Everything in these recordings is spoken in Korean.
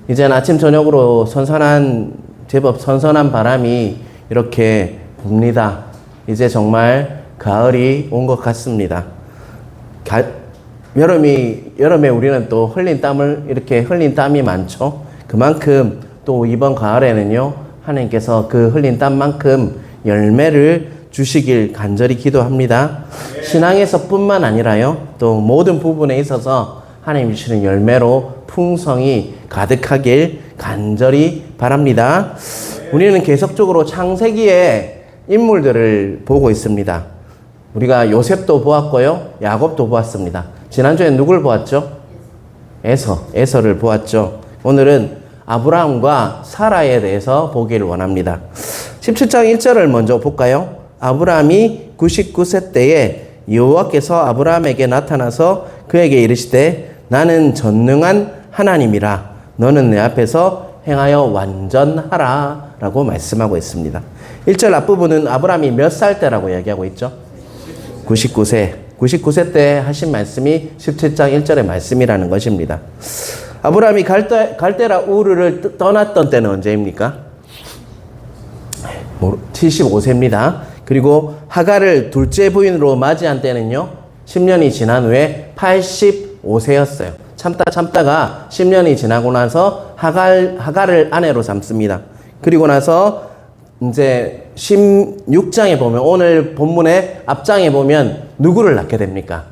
이제는 아침 저녁으로 제법 선선한 바람이 이렇게 붑니다. 이제 정말 가을이 온 것 같습니다. 여름에 우리는 또 흘린 땀이 많죠. 그만큼 또 이번 가을에는요, 하나님께서 그 흘린 땀만큼 열매를 주시길 간절히 기도합니다. 신앙에서 뿐만 아니라요, 또 모든 부분에 있어서 하나님 주시는 열매로 풍성이 가득하길 간절히 바랍니다. 우리는 계속적으로 창세기의 인물들을 보고 있습니다. 우리가 요셉도 보았고요, 야곱도 보았습니다. 지난주에 누굴 보았죠? 에서를 보았죠. 오늘은 아브라함과 사라에 대해서 보기를 원합니다. 17장 1절을 먼저 볼까요? 아브라함이 99세 때에 여호와께서 아브라함에게 나타나서 그에게 이르시되 나는 전능한 하나님이라 너는 내 앞에서 행하여 완전하라 라고 말씀하고 있습니다. 1절 앞부분은 아브라함이 몇 살 때라고 얘기하고 있죠? 99세 때 하신 말씀이 17장 1절의 말씀이라는 것입니다. 아브라함이 갈대라 우르를 떠났던 때는 언제입니까? 75세입니다. 그리고 하갈을 둘째 부인으로 맞이한 때는요, 10년이 지난 후에 85세였어요. 참다가 10년이 지나고 나서 하갈을 아내로 삼습니다. 그리고 나서 이제 16장에 보면, 오늘 본문의 앞장에 보면 누구를 낳게 됩니까?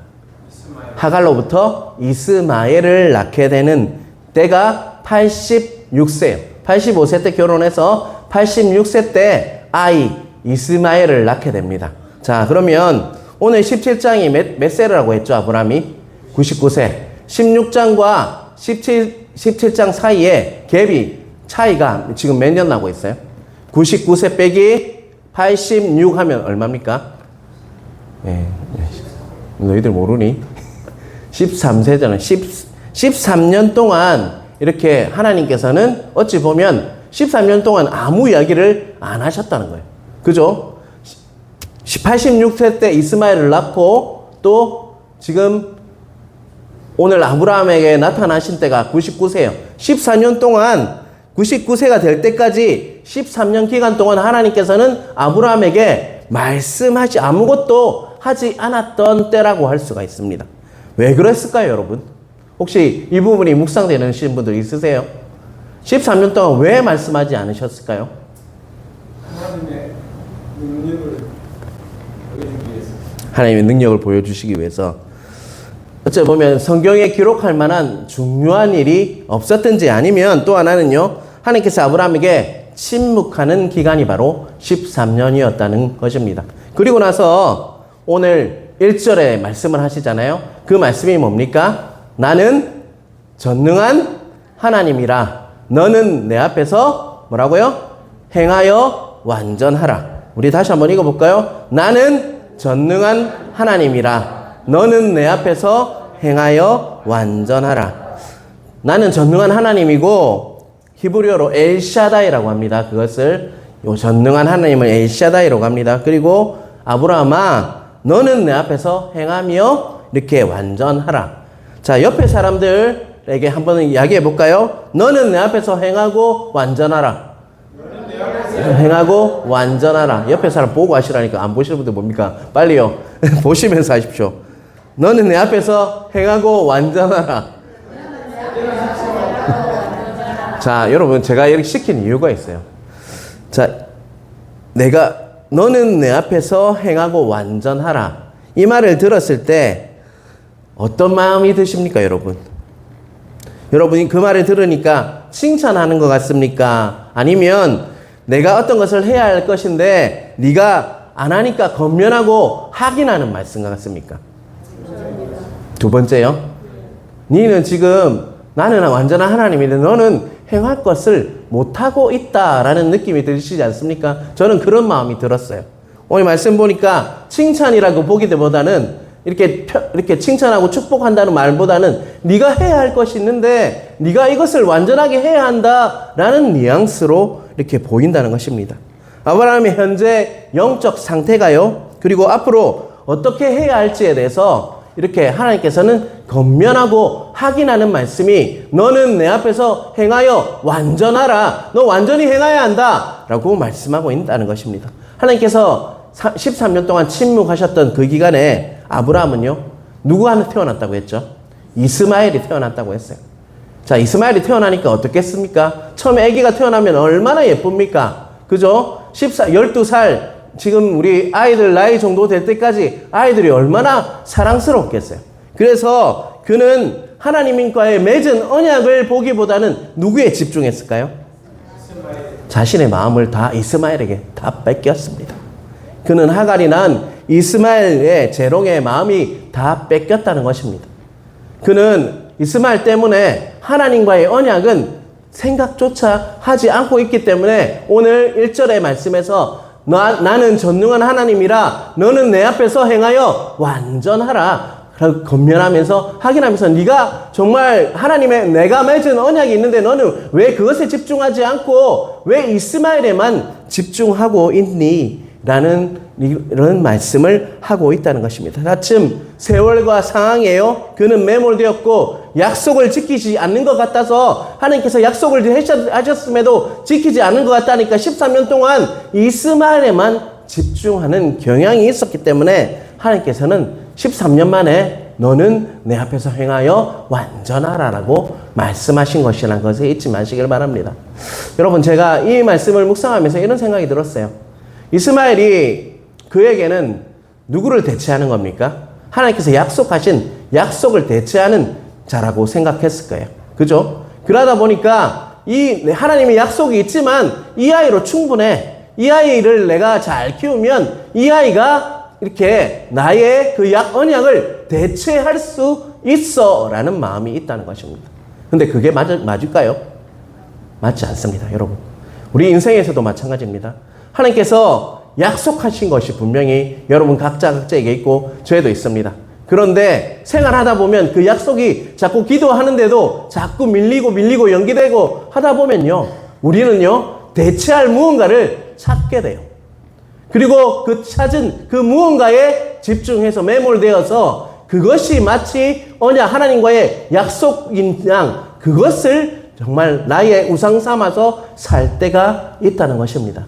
하갈로부터 이스마엘을 낳게 되는 때가 86세예요. 85세 때 결혼해서 86세 때 아이 이스마엘을 낳게 됩니다. 자, 그러면 오늘 17장이 몇 세라고 했죠? 아브라함이 99세. 16장과 17장 사이에 갭이 차이가 지금 몇 년 나고 있어요? 99세 빼기 86 하면 얼마입니까? 너희들 모르니? 13세잖아요. 13년 동안 이렇게 하나님께서는 어찌 보면 13년 동안 아무 이야기를 안 하셨다는 거예요. 그죠? 86세 때 이스마엘을 낳고 또 지금 오늘 아브라함에게 나타나신 때가 99세예요. 14년 동안 99세가 될 때까지 13년 기간 동안 하나님께서는 아브라함에게 말씀하시 아무것도 하지 않았던 때라고 할 수가 있습니다. 왜 그랬을까요, 여러분? 혹시 이 부분이 묵상되시는 분들 있으세요? 13년 동안 왜 말씀하지 않으셨을까요? 하나님의 능력을 보여주시기 위해서. 어째 보면 성경에 기록할 만한 중요한 일이 없었든지, 아니면 또 하나는요, 하나님께서 아브라함에게 침묵하는 기간이 바로 13년이었다는 것입니다. 그리고 나서 오늘 1절에 말씀을 하시잖아요. 그 말씀이 뭡니까? 나는 전능한 하나님이라 너는 내 앞에서 뭐라고요? 행하여 완전하라. 우리 다시 한번 읽어볼까요? 나는 전능한 하나님이라 너는 내 앞에서 행하여 완전하라. 나는 전능한 하나님이고 히브리어로 엘샤다이라고 합니다. 그것을 요 전능한 하나님을 엘샤다이라고 합니다. 그리고 아브라함아 너는 내 앞에서 행하며 이렇게 완전하라. 자, 옆에 사람들에게 한번 이야기해 볼까요? 너는 내 앞에서 행하고 완전하라. 행하고 완전하라. 옆에 사람 보고 하시라니까. 안 보시는 분들 뭡니까? 빨리요. 보시면서 하십시오. 너는 내 앞에서 행하고 완전하라. 자, 여러분, 제가 이렇게 시킨 이유가 있어요. 자, 너는 내 앞에서 행하고 완전하라. 이 말을 들었을 때 어떤 마음이 드십니까, 여러분? 여러분이 그 말을 들으니까 칭찬하는 것 같습니까? 아니면 내가 어떤 것을 해야 할 것인데 네가 안 하니까 권면하고 확인하는 말씀 같습니까? 두 번째요. 너는 지금 나는 완전한 하나님인데 너는 행할 것을 못하고 있다라는 느낌이 드시지 않습니까? 저는 그런 마음이 들었어요. 오늘 말씀 보니까 칭찬이라고 보기보다는 이렇게 칭찬하고 축복한다는 말보다는 네가 해야 할 것이 있는데 네가 이것을 완전하게 해야 한다라는 뉘앙스로 이렇게 보인다는 것입니다. 아브라함의 현재 영적 상태가요, 그리고 앞으로 어떻게 해야 할지에 대해서 이렇게 하나님께서는 건면하고 확인하는 말씀이 너는 내 앞에서 행하여 완전하라. 너 완전히 행해야 한다. 라고 말씀하고 있다는 것입니다. 하나님께서 13년 동안 침묵하셨던 그 기간에 아브라함은요, 누구한테 태어났다고 했죠? 이스마엘이 태어났다고 했어요. 자, 이스마엘이 태어나니까 어떻겠습니까? 처음에 아기가 태어나면 얼마나 예쁩니까? 그죠? 12살, 지금 우리 아이들 나이 정도 될 때까지 아이들이 얼마나 사랑스럽겠어요. 그래서 그는 하나님과의 맺은 언약을 보기보다는 누구에 집중했을까요? 자신의 마음을 다 이스마엘에게 다 뺏겼습니다. 그는 하갈이 난 이스마엘의 재롱의 마음이 다 뺏겼다는 것입니다. 그는 이스마엘 때문에 하나님과의 언약은 생각조차 하지 않고 있기 때문에 오늘 1절의 말씀에서 나는 전능한 하나님이라 너는 내 앞에서 행하여 완전하라. 건면하면서 확인하면서 네가 정말 하나님의 내가 맺은 언약이 있는데 너는 왜 그것에 집중하지 않고 왜 이스마엘에만 집중하고 있니? 라는 이런 말씀을 하고 있다는 것입니다. 차츰 세월과 상황에요. 그는 매몰되었고 약속을 지키지 않는 것 같아서 하나님께서 약속을 하셨음에도 지키지 않는 것 같다니까 13년 동안 이스마엘에만 집중하는 경향이 있었기 때문에 하나님께서는 13년 만에 너는 내 앞에서 행하여 완전하라라고 말씀하신 것이라는 것을 잊지 마시길 바랍니다. 여러분, 제가 이 말씀을 묵상하면서 이런 생각이 들었어요. 이스마엘이 그에게는 누구를 대체하는 겁니까? 하나님께서 약속하신 약속을 대체하는 자라고 생각했을 거예요. 그죠? 그러다 보니까 이 하나님의 약속이 있지만 이 아이로 충분해. 이 아이를 내가 잘 키우면 이 아이가 이렇게 나의 그 언약을 대체할 수 있어 라는 마음이 있다는 것입니다. 근데 그게 맞을까요? 맞지 않습니다, 여러분. 우리 인생에서도 마찬가지입니다. 하나님께서 약속하신 것이 분명히 여러분 각자에게 있고 저에도 있습니다. 그런데 생활하다 보면 그 약속이 자꾸 기도하는데도 자꾸 밀리고 연기되고 하다 보면요, 우리는요 대체할 무언가를 찾게 돼요. 그리고 그 찾은 그 무언가에 집중해서 매몰되어서 그것이 마치 하나님과의 약속인 양 그것을 정말 나의 우상 삼아서 살 때가 있다는 것입니다.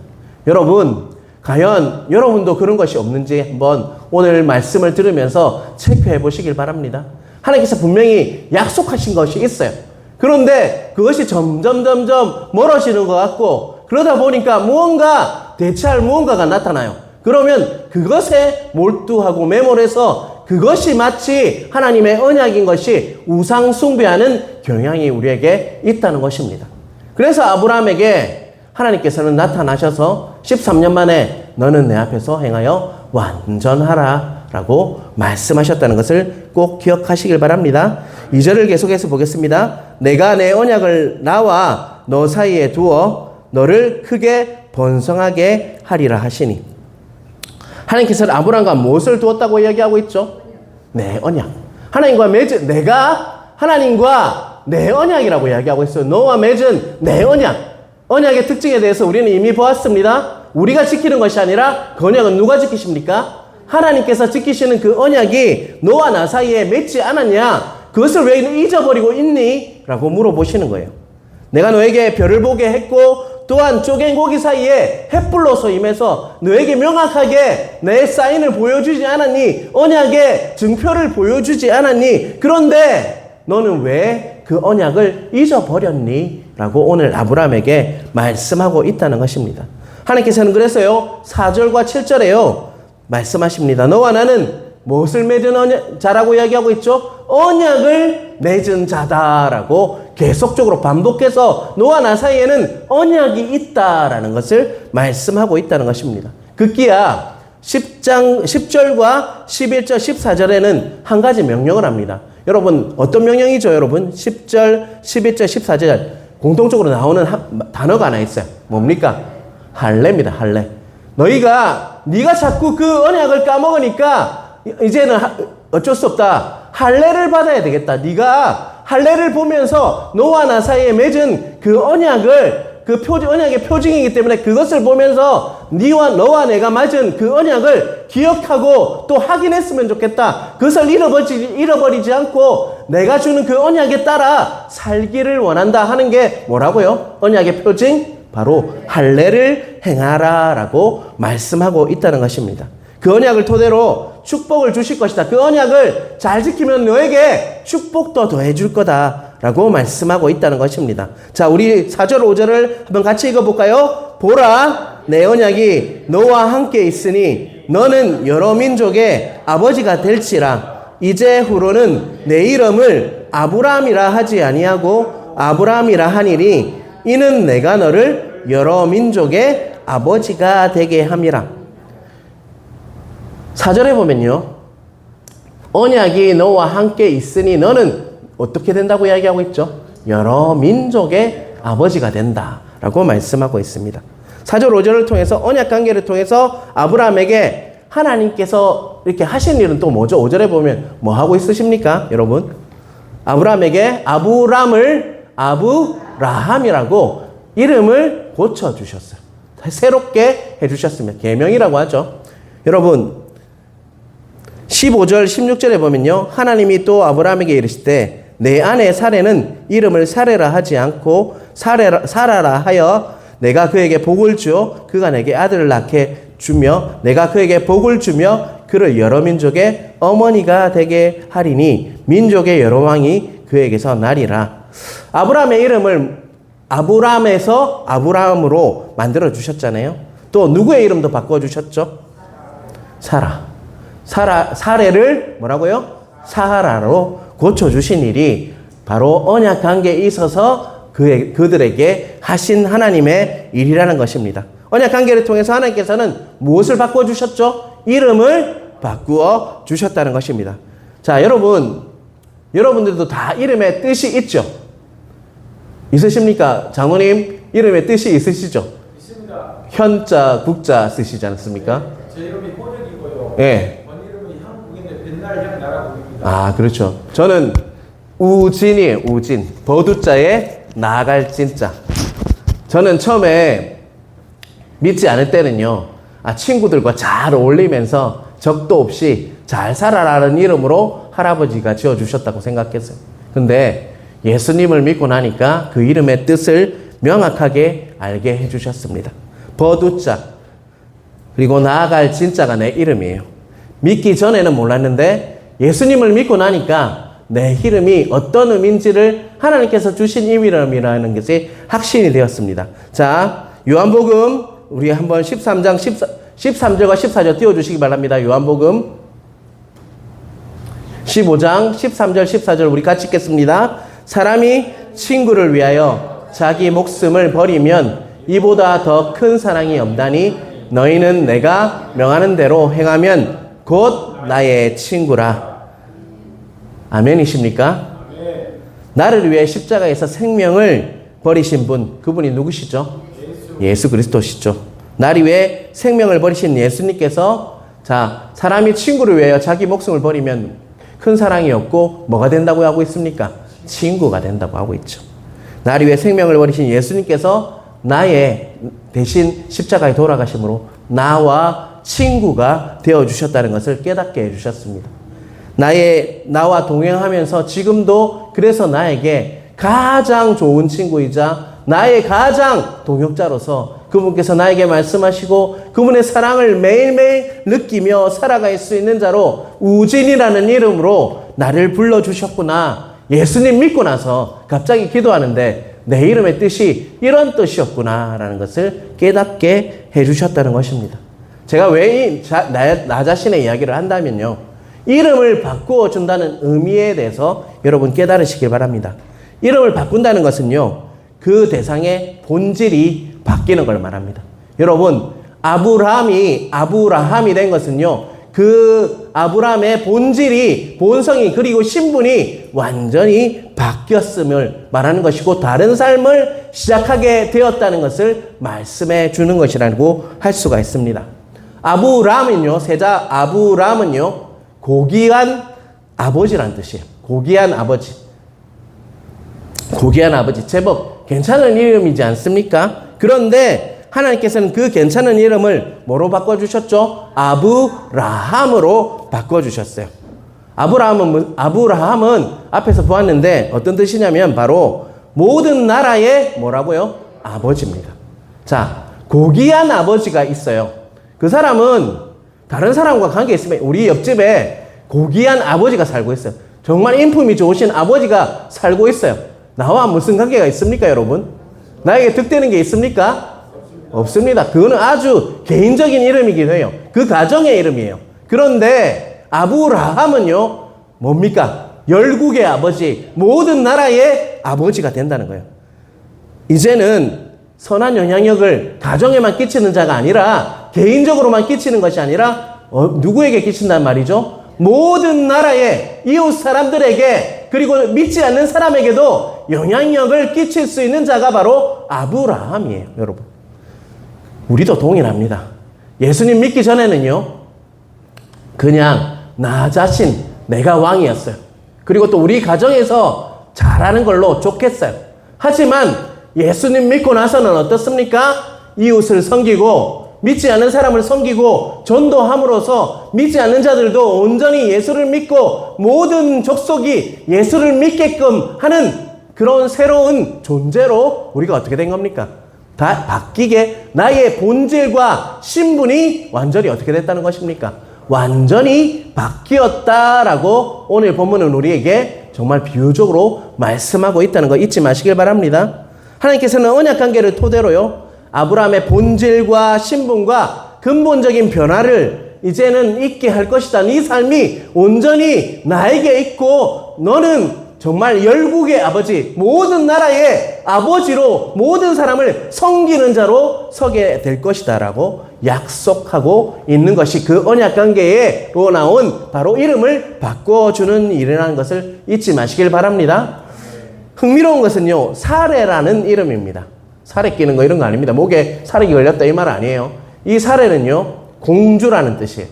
여러분, 과연 여러분도 그런 것이 없는지 한번 오늘 말씀을 들으면서 체크해 보시길 바랍니다. 하나님께서 분명히 약속하신 것이 있어요. 그런데 그것이 점점 멀어지는 것 같고 그러다 보니까 무언가 대체할 무언가가 나타나요. 그러면 그것에 몰두하고 매몰해서 그것이 마치 하나님의 언약인 것이 우상 숭배하는 경향이 우리에게 있다는 것입니다. 그래서 아브라함에게 하나님께서는 나타나셔서 13년 만에 너는 내 앞에서 행하여 완전하라 라고 말씀하셨다는 것을 꼭 기억하시길 바랍니다. 2절을 계속해서 보겠습니다. 내가 내 언약을 나와 너 사이에 두어 너를 크게 번성하게 하리라 하시니. 하나님께서는 아브라함과 무엇을 두었다고 이야기하고 있죠? 내 언약. 하나님과 맺은 내가 하나님과 내 언약이라고 이야기하고 있어요. 너와 맺은 내 언약. 언약의 특징에 대해서 우리는 이미 보았습니다. 우리가 지키는 것이 아니라 그 언약은 누가 지키십니까? 하나님께서 지키시는 그 언약이 너와 나 사이에 맺지 않았냐? 그것을 왜 잊어버리고 있니? 라고 물어보시는 거예요. 내가 너에게 별을 보게 했고 또한 쪼갠 고기 사이에 햇불로서 임해서 너에게 명확하게 내 사인을 보여주지 않았니? 언약의 증표를 보여주지 않았니? 그런데 너는 왜 그 언약을 잊어버렸니? 라고 오늘 아브라함에게 말씀하고 있다는 것입니다. 하나님께서는 그래서요 4절과 7절에요 말씀하십니다. 너와 나는 무엇을 맺은 자라고 이야기하고 있죠? 언약을 맺은 자다라고 계속적으로 반복해서 너와 나 사이에는 언약이 있다라는 것을 말씀하고 있다는 것입니다. 급기야 10절과 11절, 14절에는 한 가지 명령을 합니다. 여러분 어떤 명령이죠? 여러분 10절, 11절, 14절 공통적으로 나오는 단어가 하나 있어요. 뭡니까? 할례입니다. 할례. 네가 자꾸 그 언약을 까먹으니까 이제는 어쩔 수 없다. 할례를 받아야 되겠다. 네가 할례를 보면서 너와 나 사이에 맺은 그 언약을 그 언약의 표징이기 때문에 그것을 보면서 너와 내가 맺은 그 언약을 기억하고 또 확인했으면 좋겠다. 그것을 잃어버리지 않고 내가 주는 그 언약에 따라 살기를 원한다 하는 게 뭐라고요? 언약의 표징? 바로 할례를 행하라 라고 말씀하고 있다는 것입니다. 그 언약을 토대로 축복을 주실 것이다. 그 언약을 잘 지키면 너에게 축복도 더해 줄 거다 라고 말씀하고 있다는 것입니다. 자, 우리 4절 5절을 한번 같이 읽어볼까요? 보라, 내 언약이 너와 함께 있으니 너는 여러 민족의 아버지가 될지라. 이제 후로는 내 이름을 아브라함이라 하지 아니하고 아브라함이라 하니니 이는 내가 너를 여러 민족의 아버지가 되게 함이라. 4절에 보면요, 언약이 너와 함께 있으니 너는 어떻게 된다고 이야기하고 있죠? 여러 민족의 아버지가 된다라고 말씀하고 있습니다. 4절 5절을 통해서 언약 관계를 통해서 아브라함에게 하나님께서 이렇게 하신 일은 또 뭐죠? 5절에 보면 뭐 하고 있으십니까? 여러분, 아브라함에게 아브라함이라고 이름을 고쳐주셨어요. 새롭게 해주셨습니다. 계명이라고 하죠. 여러분, 15절 16절에 보면요, 하나님이 또 아브라함에게 이르시되 내 아내 사레는 이름을 사레라 하지 않고 사라라 하여 내가 그에게 복을 주어 그가 내게 아들을 낳게 주며 내가 그에게 복을 주며 그를 여러 민족의 어머니가 되게 하리니 민족의 여러 왕이 그에게서 나리라. 아브라함의 이름을 아브람에서 아브라함으로 만들어 주셨잖아요. 또 누구의 이름도 바꿔 주셨죠? 사레를 뭐라고요? 사라로 고쳐주신 일이 바로 언약 관계에 있어서 그들에게 하신 하나님의 일이라는 것입니다. 언약 관계를 통해서 하나님께서는 무엇을 바꿔주셨죠? 이름을 바꾸어 주셨다는 것입니다. 자, 여러분들도 다 이름의 뜻이 있죠? 있으십니까? 장로님, 이름의 뜻이 있으시죠? 있습니다. 현자, 국자 쓰시지 않습니까? 제 이름이 호적이고요. 예. 원 이름이 한국인의 빛날 나라국입니다. 아, 그렇죠. 저는 우진이에요, 우진. 버두자에 나갈 진자. 저는 처음에 믿지 않을 때는요, 친구들과 잘 어울리면서 적도 없이 잘 살아라는 이름으로 할아버지가 지어주셨다고 생각했어요. 근데 예수님을 믿고 나니까 그 이름의 뜻을 명확하게 알게 해주셨습니다. 버두자, 그리고 나아갈 진짜가 내 이름이에요. 믿기 전에는 몰랐는데 예수님을 믿고 나니까 내 이름이 어떤 의미인지를 하나님께서 주신 이름이라는 것이 확신이 되었습니다. 자, 요한복음 우리 한번 13장 13절과 14절 띄워주시기 바랍니다. 요한복음 15장 13절 14절 우리 같이 읽겠습니다. 사람이 친구를 위하여 자기 목숨을 버리면 이보다 더 큰 사랑이 없다니 너희는 내가 명하는 대로 행하면 곧 나의 친구라. 아멘이십니까? 나를 위해 십자가에서 생명을 버리신 분, 그분이 누구시죠? 예수 그리스도시죠. 나를 위해 생명을 버리신 예수님께서, 자, 사람이 친구를 위하여 자기 목숨을 버리면 큰 사랑이 없고 뭐가 된다고 하고 있습니까? 친구가 된다고 하고 있죠. 나를 위해 생명을 버리신 예수님께서 나의 대신 십자가에 돌아가심으로 나와 친구가 되어주셨다는 것을 깨닫게 해주셨습니다. 나와 동행하면서 지금도 그래서 나에게 가장 좋은 친구이자 나의 가장 동역자로서 그분께서 나에게 말씀하시고 그분의 사랑을 매일매일 느끼며 살아갈 수 있는 자로 우진이라는 이름으로 나를 불러주셨구나. 예수님 믿고 나서 갑자기 기도하는데 내 이름의 뜻이 이런 뜻이었구나 라는 것을 깨닫게 해주셨다는 것입니다. 제가 왜 나 자신의 이야기를 한다면요, 이름을 바꾸어 준다는 의미에 대해서 여러분 깨달으시길 바랍니다. 이름을 바꾼다는 것은요, 그 대상의 본질이 바뀌는 걸 말합니다. 여러분, 아브라함이 된 것은요, 그 아브라함의 본성이 그리고 신분이 완전히 바뀌었음을 말하는 것이고 다른 삶을 시작하게 되었다는 것을 말씀해 주는 것이라고 할 수가 있습니다. 세자 아브라함은요, 고귀한 아버지란 뜻이에요. 고귀한 아버지. 제법 괜찮은 이름이지 않습니까? 그런데 하나님께서는 그 괜찮은 이름을 뭐로 바꿔주셨죠? 아브라함으로 바꿔주셨어요. 아브라함은 앞에서 보았는데 어떤 뜻이냐면 바로 모든 나라의 뭐라고요? 아버지입니다. 자, 고귀한 아버지가 있어요. 그 사람은 다른 사람과 관계 있으면 우리 옆집에 고귀한 아버지가 살고 있어요. 정말 인품이 좋으신 아버지가 살고 있어요. 나와 무슨 관계가 있습니까, 여러분? 나에게 득되는 게 있습니까? 없습니다. 그거는 아주 개인적인 이름이기도 해요. 그 가정의 이름이에요. 그런데 아브라함은요, 뭡니까? 열국의 아버지, 모든 나라의 아버지가 된다는 거예요. 이제는 선한 영향력을 가정에만 끼치는 자가 아니라 개인적으로만 끼치는 것이 아니라 누구에게 끼친단 말이죠? 모든 나라의 이웃 사람들에게 그리고 믿지 않는 사람에게도 영향력을 끼칠 수 있는 자가 바로 아브라함이에요, 여러분. 우리도 동일합니다. 예수님 믿기 전에는요, 그냥 나 자신, 내가 왕이었어요. 그리고 또 우리 가정에서 잘하는 걸로 좋겠어요. 하지만 예수님 믿고 나서는 어떻습니까? 이웃을 섬기고 믿지 않는 사람을 섬기고 전도함으로써 믿지 않는 자들도 온전히 예수를 믿고 모든 족속이 예수를 믿게끔 하는 그런 새로운 존재로 우리가 어떻게 된 겁니까? 다 바뀌게 나의 본질과 신분이 완전히 어떻게 됐다는 것입니까? 완전히 바뀌었다라고 오늘 본문은 우리에게 정말 비유적으로 말씀하고 있다는 거 잊지 마시길 바랍니다. 하나님께서는 언약관계를 토대로요, 아브라함의 본질과 신분과 근본적인 변화를 이제는 있게 할 것이다. 네 삶이 온전히 나에게 있고 너는 정말 열국의 아버지, 모든 나라의 아버지로 모든 사람을 섬기는 자로 서게 될 것이다 라고 약속하고 있는 것이 그 언약관계로 나온 바로 이름을 바꿔주는 일이라는 것을 잊지 마시길 바랍니다. 흥미로운 것은요, 사례라는 이름입니다. 살에 끼는 거 이런 거 아닙니다. 목에 살이 걸렸다 이 말 아니에요. 이 사례는요, 공주라는 뜻이에요.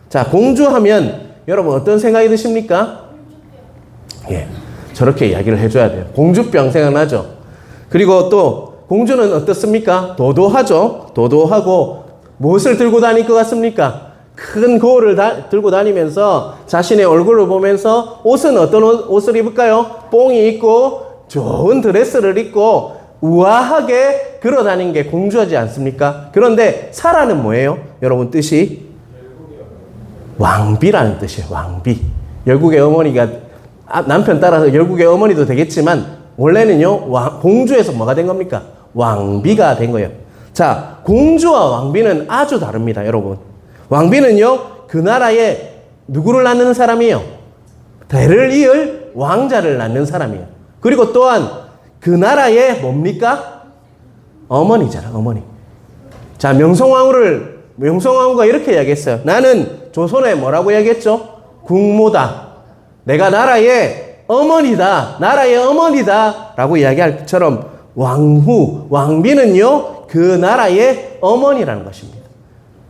자, 공주하면 여러분 어떤 생각이 드십니까? 예, 저렇게 이야기를 해줘야 돼요. 공주병 생각나죠? 그리고 또 공주는 어떻습니까? 도도하죠. 도도하고 무엇을 들고 다닐 것 같습니까? 큰 거울을 들고 다니면서 자신의 얼굴을 보면서 옷은 어떤 옷을 입을까요? 뽕이 있고 좋은 드레스를 입고 우아하게 걸어다니는 게 공주하지 않습니까? 그런데 사라는 뭐예요? 여러분 뜻이 왕비라는 뜻이에요. 왕비. 열국의 어머니가 남편 따라서 열국의 어머니도 되겠지만 원래는요, 공주에서 뭐가 된 겁니까? 왕비가 된 거예요. 자, 공주와 왕비는 아주 다릅니다, 여러분. 왕비는요, 그 나라에 누구를 낳는 사람이에요? 대를 이을 왕자를 낳는 사람이에요. 그리고 또한 그 나라의 뭡니까? 어머니잖아, 어머니. 자, 명성황후가 이렇게 이야기했어요. 나는 조선에 뭐라고 이야기했죠? 국모다. 내가 나라의 어머니다. 나라의 어머니다. 라고 이야기할 것처럼 왕비는요, 그 나라의 어머니라는 것입니다.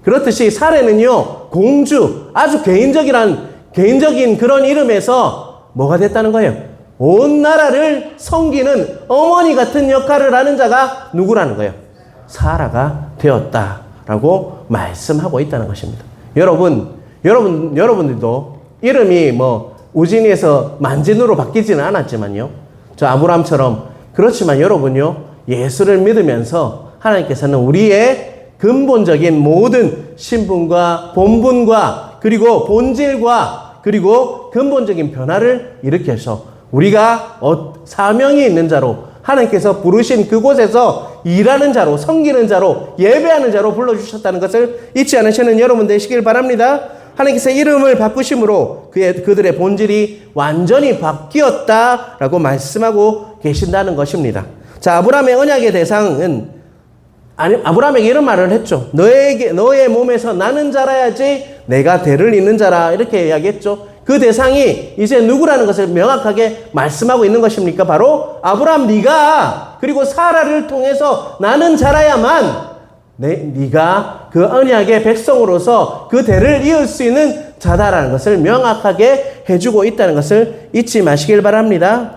그렇듯이 사례는요, 공주, 아주 개인적인 그런 이름에서 뭐가 됐다는 거예요? 온 나라를 섬기는 어머니 같은 역할을 하는 자가 누구라는 거예요? 사라가 되었다라고 말씀하고 있다는 것입니다. 여러분들도 이름이 우진이에서 만진으로 바뀌지는 않았지만요. 저 아브라함처럼 그렇지만 여러분요, 예수를 믿으면서 하나님께서는 우리의 근본적인 모든 신분과 본분과 그리고 본질과 그리고 근본적인 변화를 일으켜서 우리가 사명이 있는 자로 하나님께서 부르신 그곳에서 일하는 자로, 섬기는 자로, 예배하는 자로 불러주셨다는 것을 잊지 않으시는 여러분 되시길 바랍니다. 하나님께서 이름을 바꾸심으로 그들의 본질이 완전히 바뀌었다라고 말씀하고 계신다는 것입니다. 자, 아브라함의 언약의 대상은 아브라함에게 이런 말을 했죠. 너의 몸에서 나는 자라야지 내가 대를 잇는 자라, 이렇게 이야기했죠. 그 대상이 이제 누구라는 것을 명확하게 말씀하고 있는 것입니까? 바로 아브라함 네가 그리고 사라를 통해서 나는 자라야만 네가 그 언약의 백성으로서 그 대를 이을 수 있는 자다라는 것을 명확하게 해주고 있다는 것을 잊지 마시길 바랍니다.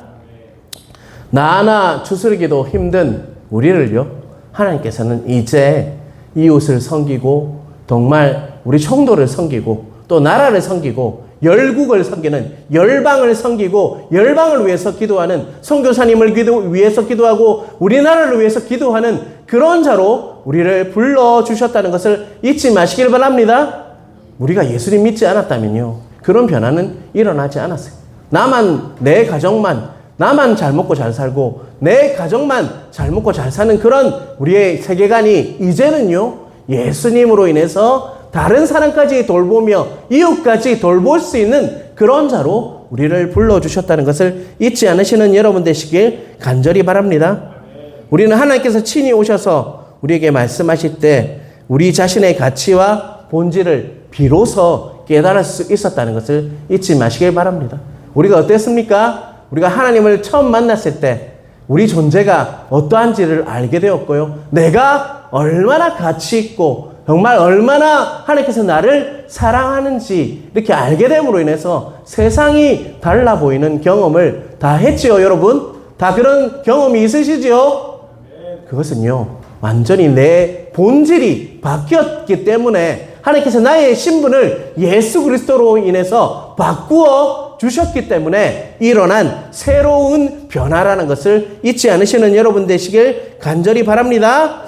나나 추스르기도 힘든 우리를요, 하나님께서는 이제 이웃을 섬기고 정말 우리 총도를 섬기고 또 나라를 섬기고 열국을 섬기는, 열방을 섬기고 열방을 위해서 기도하는, 선교사님을 위해서 기도하고 우리나라를 위해서 기도하는 그런 자로 우리를 불러주셨다는 것을 잊지 마시길 바랍니다. 우리가 예수님 믿지 않았다면요, 그런 변화는 일어나지 않았어요. 나만, 내 가정만, 나만 잘 먹고 잘 살고 내 가정만 잘 먹고 잘 사는 그런 우리의 세계관이 이제는요, 예수님으로 인해서 다른 사람까지 돌보며 이웃까지 돌볼 수 있는 그런 자로 우리를 불러주셨다는 것을 잊지 않으시는 여러분 되시길 간절히 바랍니다. 우리는 하나님께서 친히 오셔서 우리에게 말씀하실 때 우리 자신의 가치와 본질을 비로소 깨달을 수 있었다는 것을 잊지 마시길 바랍니다. 우리가 어땠습니까? 우리가 하나님을 처음 만났을 때 우리 존재가 어떠한지를 알게 되었고요. 내가 얼마나 가치 있고 정말 얼마나 하나님께서 나를 사랑하는지 이렇게 알게 됨으로 인해서 세상이 달라 보이는 경험을 다 했지요, 여러분? 다 그런 경험이 있으시지요? 그것은요, 완전히 내 본질이 바뀌었기 때문에 하나님께서 나의 신분을 예수 그리스도로 인해서 바꾸어 주셨기 때문에 일어난 새로운 변화라는 것을 잊지 않으시는 여러분 되시길 간절히 바랍니다.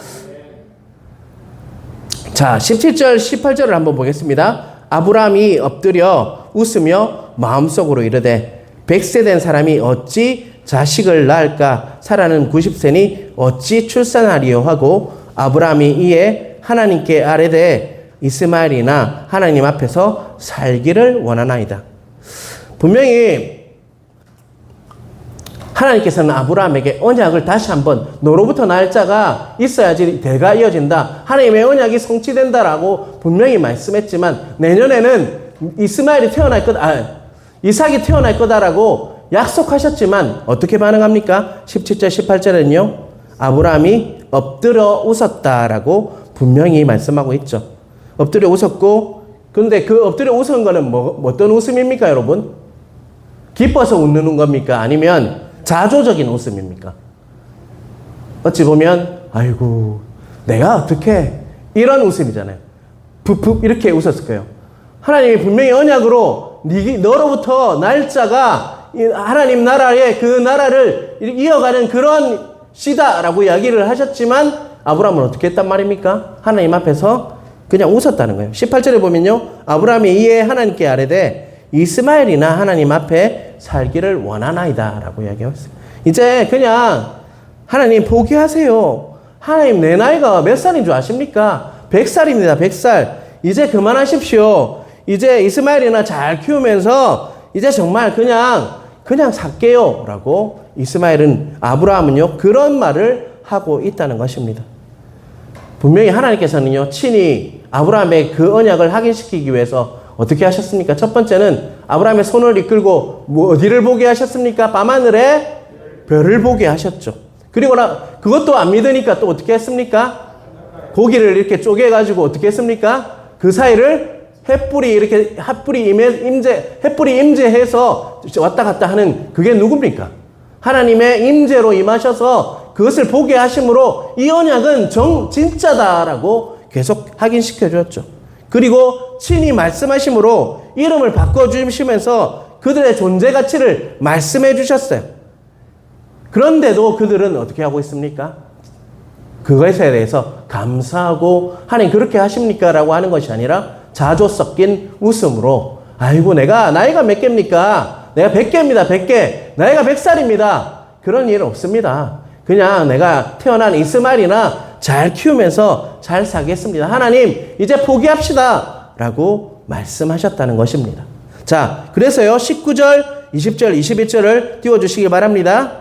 자, 17절, 18절을 한번 보겠습니다. 아브라함이 엎드려 웃으며 마음속으로 이르되 100세 된 사람이 어찌 자식을 낳을까? 사라는 90세니 어찌 출산하리요? 하고 아브라함이 이에 하나님께 아뢰되 이스마엘이나 하나님 앞에서 살기를 원하나이다. 분명히 하나님께서는 아브라함에게 언약을 다시 한번 너로부터 날짜가 있어야지 대가 이어진다, 하나님의 언약이 성취된다라고 분명히 말씀했지만 내년에는 이스마엘이 태어날 거다, 이삭이 태어날 거다라고 약속하셨지만 어떻게 반응합니까? 17절 18절에는요 아브라함이 엎드려 웃었다라고 분명히 말씀하고 있죠. 엎드려 웃었고, 근데 그 엎드려 웃은 거는 어떤 웃음입니까, 여러분? 기뻐서 웃는 겁니까? 아니면 자조적인 웃음입니까? 어찌 보면 아이고 내가 어떻게, 이런 웃음이잖아요. 푹푹 이렇게 웃었을 거예요. 하나님이 분명히 언약으로 너로부터 날짜가 하나님 나라의 그 나라를 이어가는 그런 시다라고 이야기를 하셨지만 아브라함은 어떻게 했단 말입니까? 하나님 앞에서 그냥 웃었다는 거예요. 18절에 보면요, 아브라함이 이에 하나님께 아뢰되 이스마엘이나 하나님 앞에 살기를 원하나이다 라고 이야기했어요. 이제 그냥 하나님 포기하세요. 하나님 내 나이가 몇 살인 줄 아십니까? 100살입니다. 100살. 이제 그만하십시오. 이제 이스마엘이나 잘 키우면서 이제 정말 그냥 살게요 라고 아브라함은요 그런 말을 하고 있다는 것입니다. 분명히 하나님께서는요 친히 아브라함의 그 언약을 확인시키기 위해서 어떻게 하셨습니까? 첫 번째는 아브라함의 손을 이끌고 어디를 보게 하셨습니까? 밤하늘에 별을 보게 하셨죠. 그리고 그것도 안 믿으니까 또 어떻게 했습니까? 고기를 이렇게 쪼개가지고 어떻게 했습니까? 그 사이를 햇불이 임재해서 왔다 갔다 하는, 그게 누굽니까? 하나님의 임재로 임하셔서 그것을 보게 하심으로 이 언약은 진짜다라고 계속 확인시켜 주었죠. 그리고 친히 말씀하심으로 이름을 바꿔주시면서 그들의 존재 가치를 말씀해 주셨어요. 그런데도 그들은 어떻게 하고 있습니까? 그것에 대해서 감사하고 하나님 그렇게 하십니까? 라고 하는 것이 아니라 자조 섞인 웃음으로 아이고 내가 나이가 몇 개입니까? 내가 100개입니다. 100개. 나이가 100살입니다. 그런 일은 없습니다. 그냥 내가 태어난 이스마엘이나 잘 키우면서 잘 살겠습니다. 하나님 이제 포기합시다 라고 말씀하셨다는 것입니다. 자, 그래서요 19절, 20절, 21절을 띄워주시기 바랍니다.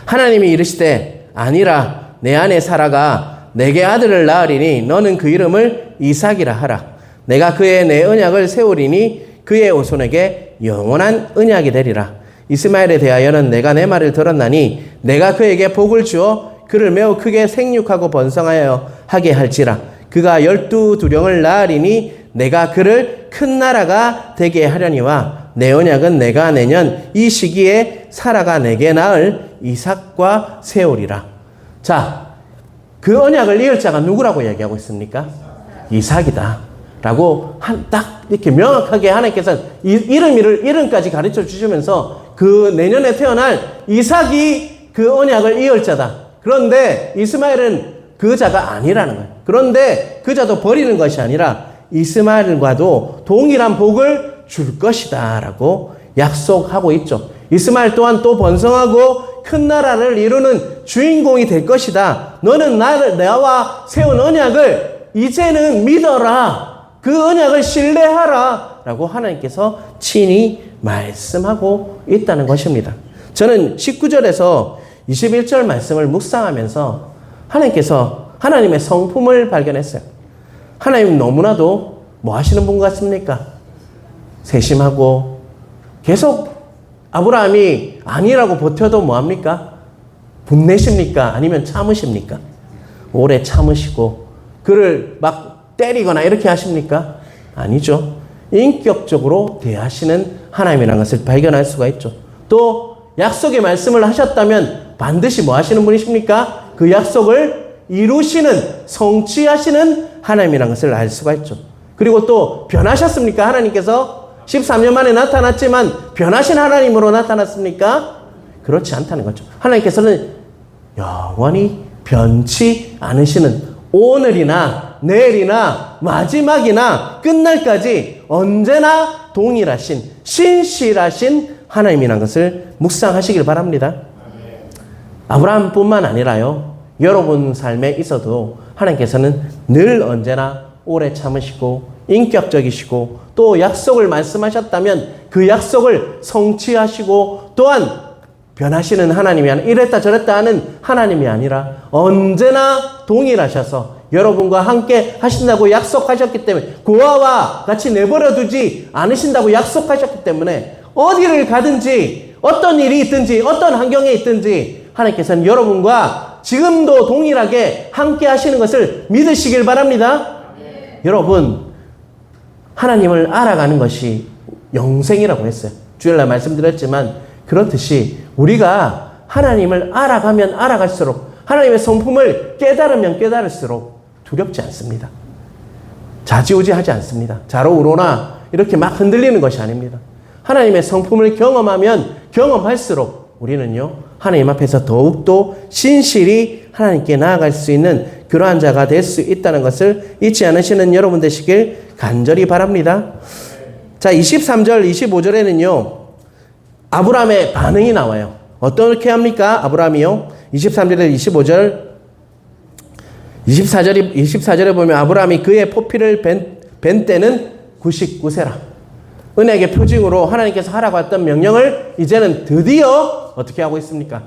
하나님이 이르시되 아니라 내 아내 사라가 내게 아들을 낳으리니 너는 그 이름을 이삭이라 하라. 내가 그의 내 언약을 세우리니 그의 오손에게 영원한 언약이 되리라. 이스마엘에 대하여는 내가 내 말을 들었나니 내가 그에게 복을 주어 그를 매우 크게 생육하고 번성하여 하게 할지라. 그가 12두령을 낳으리니 내가 그를 큰 나라가 되게 하려니와 내 언약은 내가 내년 이 시기에 사라가 내게 낳을 이삭과 세우리라. 자, 그 언약을 이을 자가 누구라고 얘기하고 있습니까? 이삭이다. 라고 딱 이렇게 명확하게 하나님께서 이름까지 가르쳐 주시면서 그 내년에 태어날 이삭이 그 언약을 이을 자다. 그런데 이스마엘은 그 자가 아니라는 거예요. 그런데 그 자도 버리는 것이 아니라 이스마엘과도 동일한 복을 줄 것이다. 라고 약속하고 있죠. 이스마엘 또한 또 번성하고 큰 나라를 이루는 주인공이 될 것이다. 너는 나와 세운 언약을 이제는 믿어라. 그 언약을 신뢰하라. 라고 하나님께서 친히 말씀하고 있다는 것입니다. 저는 19절에서 21절 말씀을 묵상하면서 하나님께서 하나님의 성품을 발견했어요. 하나님 너무나도 뭐 하시는 분 같습니까? 세심하고 계속 아브라함이 아니라고 버텨도 뭐합니까? 분내십니까? 아니면 참으십니까? 오래 참으시고 그를 막 때리거나 이렇게 하십니까? 아니죠. 인격적으로 대하시는 하나님이라는 것을 발견할 수가 있죠. 또 약속의 말씀을 하셨다면 반드시 뭐 하시는 분이십니까? 그 약속을 이루시는, 성취하시는 하나님이라는 것을 알 수가 있죠. 그리고 또 변하셨습니까? 하나님께서 13년 만에 나타났지만 변하신 하나님으로 나타났습니까? 그렇지 않다는 거죠. 하나님께서는 영원히 변치 않으시는 오늘이나 내일이나 마지막이나 끝날까지 언제나 동일하신 신실하신 하나님이라는 것을 묵상하시길 바랍니다. 아브라함뿐만 아니라요, 여러분 삶에 있어도 하나님께서는 늘 언제나 오래 참으시고 인격적이시고 또 약속을 말씀하셨다면 그 약속을 성취하시고 또한 변하시는 하나님이 아니라 이랬다 저랬다 하는 하나님이 아니라 언제나 동일하셔서 여러분과 함께 하신다고 약속하셨기 때문에 고아와 같이 내버려 두지 않으신다고 약속하셨기 때문에 어디를 가든지 어떤 일이 있든지 어떤 환경에 있든지 하나님께서는 여러분과 지금도 동일하게 함께 하시는 것을 믿으시길 바랍니다. 여러분, 하나님을 알아가는 것이 영생이라고 했어요. 주일날 말씀드렸지만 그렇듯이 우리가 하나님을 알아가면 알아갈수록 하나님의 성품을 깨달으면 깨달을수록 두렵지 않습니다. 좌지우지하지 않습니다. 좌로우로나 이렇게 막 흔들리는 것이 아닙니다. 하나님의 성품을 경험하면 경험할수록 우리는요, 하나님 앞에서 더욱더 신실히 하나님께 나아갈 수 있는 그러한 자가 될 수 있다는 것을 잊지 않으시는 여러분 되시길 간절히 바랍니다. 자, 23절, 25절에는요, 아브라함의 반응이 나와요. 어떻게 합니까? 아브라함이요. 23절에 25절, 24절에 보면 아브라함이 그의 포피를 벤 때는 99세라. 은혜의 표징으로 하나님께서 하라고 했던 명령을 이제는 드디어 어떻게 하고 있습니까?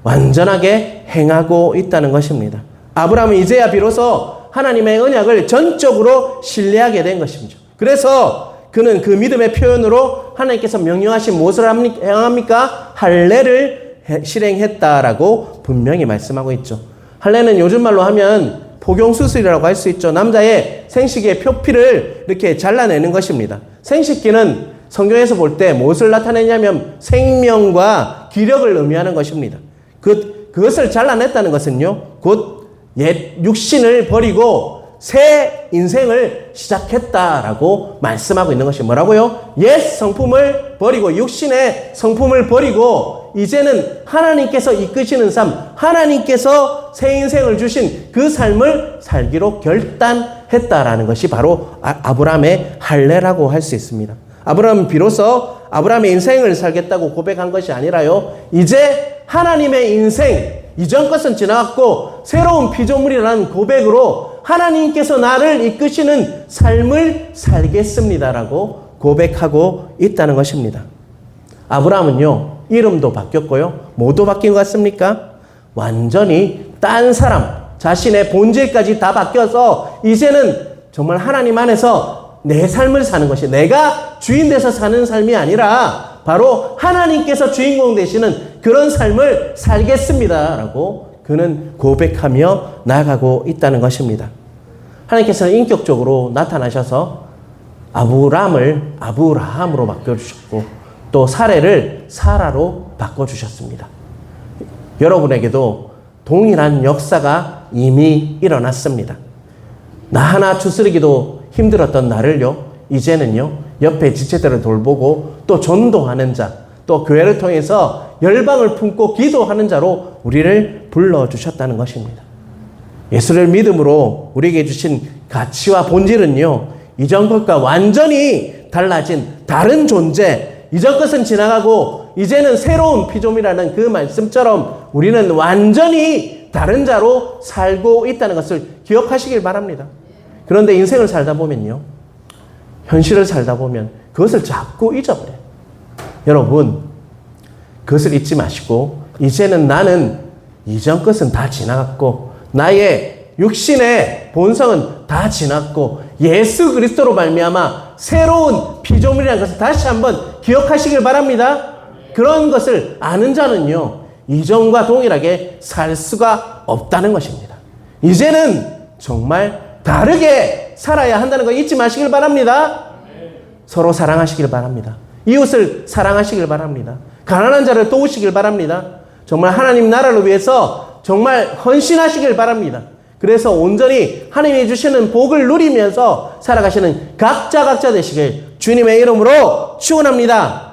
완전하게 행하고 있다는 것입니다. 아브라함은 이제야 비로소 하나님의 언약을 전적으로 신뢰하게 된 것입니다. 그래서 그는 그 믿음의 표현으로 하나님께서 명령하신 무엇을 행합니까? 할례를 실행했다라고 분명히 말씀하고 있죠. 할례는 요즘 말로 하면 복용수술이라고 할 수 있죠. 남자의 생식기의 표피를 이렇게 잘라내는 것입니다. 생식기는 성경에서 볼 때 무엇을 나타내냐면 생명과 기력을 의미하는 것입니다. 그것을 잘라냈다는 것은요, 곧 옛 육신을 버리고 새 인생을 시작했다라고 말씀하고 있는 것이 뭐라고요? 옛 성품을 버리고 육신의 성품을 버리고 이제는 하나님께서 이끄시는 삶, 하나님께서 새 인생을 주신 그 삶을 살기로 결단했다라는 것이 바로 아브라함의 할례라고 할 수 있습니다. 아브라함은 비로소 아브라함의 인생을 살겠다고 고백한 것이 아니라요, 이제 하나님의 인생, 이전 것은 지나갔고 새로운 피조물이라는 고백으로 하나님께서 나를 이끄시는 삶을 살겠습니다라고 고백하고 있다는 것입니다. 아브라함은요, 이름도 바뀌었고요, 뭐도 바뀐 것 같습니까? 완전히 딴 사람, 자신의 본질까지 다 바뀌어서 이제는 정말 하나님 안에서 내 삶을 사는 것이, 내가 주인 돼서 사는 삶이 아니라 바로 하나님께서 주인공 되시는 그런 삶을 살겠습니다라고 그는 고백하며 나아가고 있다는 것입니다. 하나님께서는 인격적으로 나타나셔서 아브람을 아브라함으로 바꿔주셨고 또 사례를 사라로 바꿔주셨습니다. 여러분에게도 동일한 역사가 이미 일어났습니다. 나 하나 추스르기도 힘들었던 나를요, 이제는요, 옆에 지체들을 돌보고 또 전도하는 자, 또 교회를 통해서 열방을 품고 기도하는 자로 우리를 불러주셨다는 것입니다. 예수를 믿음으로 우리에게 주신 가치와 본질은요, 이전 것과 완전히 달라진 다른 존재, 이전 것은 지나가고 이제는 새로운 피조물이라는 그 말씀처럼 우리는 완전히 다른 자로 살고 있다는 것을 기억하시길 바랍니다. 그런데 인생을 살다 보면요, 현실을 살다 보면 그것을 자꾸 잊어버려요. 여러분, 그것을 잊지 마시고 이제는 나는 이전 것은 다 지나갔고 나의 육신의 본성은 다 지났고 예수 그리스도로 말미암아 새로운 피조물이라는 것을 다시 한번 기억하시길 바랍니다. 그런 것을 아는 자는요, 이전과 동일하게 살 수가 없다는 것입니다. 이제는 정말 다르게 살아야 한다는 거 잊지 마시길 바랍니다. 서로 사랑하시길 바랍니다. 이웃을 사랑하시길 바랍니다. 가난한 자를 도우시길 바랍니다. 정말 하나님 나라를 위해서 정말 헌신하시길 바랍니다. 그래서 온전히 하나님이 주시는 복을 누리면서 살아가시는 각자 되시길 주님의 이름으로 축원합니다.